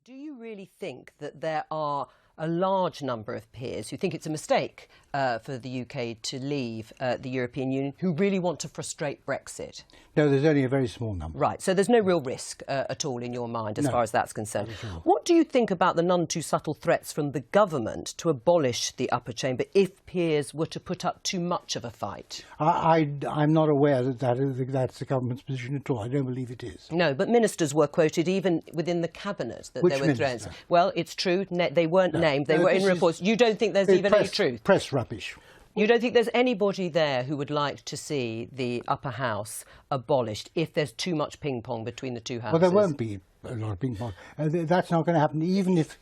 Do you really think that there are a large number of peers who think it's a mistake for the UK to leave the European Union, who really want to frustrate Brexit? No, there's only a very small number. Right, so there's no real risk at all in your mind as far as that's concerned. Not at all. What do you think about the none too subtle threats from the government to abolish the upper chamber if peers were to put up too much of a fight? I'm not aware that's the government's position at all. I don't believe it is. No, but ministers were quoted even within the cabinet that there were threats. Well, it's true, they weren't named, they were in reports. You don't think there's even any truth? Press rubbish. You don't think there's anybody there who would like to see the upper house abolished if there's too much ping-pong between the two houses? Well, there won't be a lot of ping-pong. That's not going to happen, even if,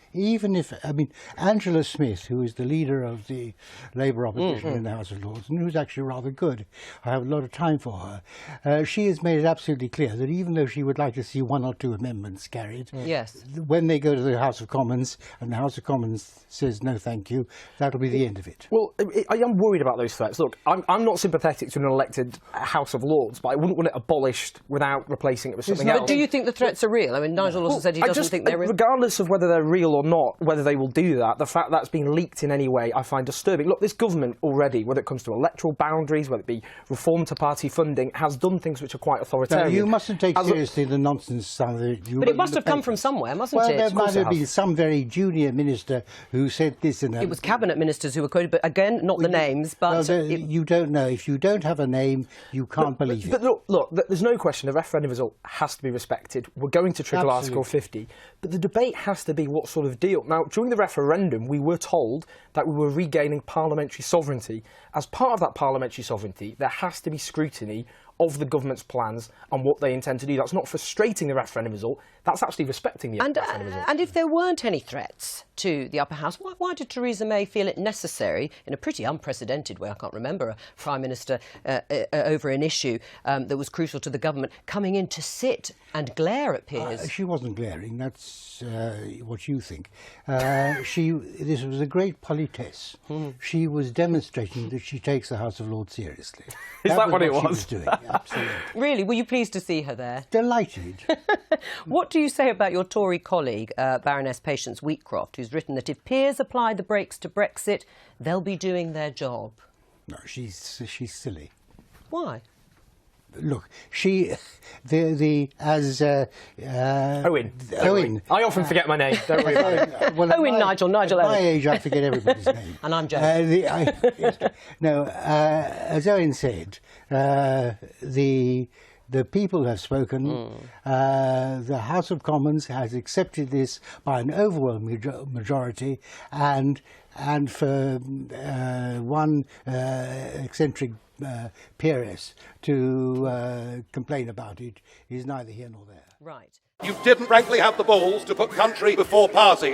I mean, Angela Smith, who is the leader of the Labour opposition in the House of Lords, and who's actually rather good, I have a lot of time for her, she has made it absolutely clear that even though she would like to see one or two amendments carried, yes, when they go to the House of Commons and the House of Commons says no thank you, that'll be the end of it. Well, I am worried about those threats. Look, I'm not sympathetic to an elected House of Lords, but I wouldn't want it abolished without replacing it with something else. But do you think the threats are real? I mean, Nigel Lawson said he doesn't think they're real. Regardless of whether they're real or not, whether they will do that, the fact that's been leaked in any way, I find disturbing. Look, this government already, whether it comes to electoral boundaries, whether it be reform to party funding, has done things which are quite authoritarian. No, you mustn't take seriously the nonsense. But it must have come from somewhere, mustn't it? Well, there might have been some very junior minister who said this and that. It was cabinet ministers who were quoted, but again, not the names. But you don't know. If you don't have a name, you can't believe it. But look, there's no question the referendum result has to be respected. We're going to trigger Article 50. But the debate has to be what sort of deal. Now, during the referendum, we were told that we were regaining parliamentary sovereignty. As part of that parliamentary sovereignty, there has to be scrutiny of the government's plans and what they intend to do. That's not frustrating the referendum result, that's actually respecting the referendum result. And if there weren't any threats to the upper house, why did Theresa May feel it necessary, in a pretty unprecedented way, I can't remember a Prime Minister over an issue that was crucial to the government, coming in to sit and glare at peers? She wasn't glaring, that's what you think. This was a great politesse. She was demonstrating that she takes the House of Lords seriously. Is that what it was? She was? was doing. Absolutely. Really? Were you pleased to see her there? Delighted. What do you say about your Tory colleague, Baroness Patience Wheatcroft, who's written that if peers apply the brakes to Brexit, they'll be doing their job? No, she's silly. Why? Look, Owen. I often forget my name. Don't worry about it. Well, Owen, Nigel. At my age, I forget everybody's name. And I'm joking. As Owen said, the people have spoken. The House of Commons has accepted this by an overwhelming majority, and for one eccentric peeress to complain about it is neither here nor there. Right. You didn't frankly have the balls to put country before party.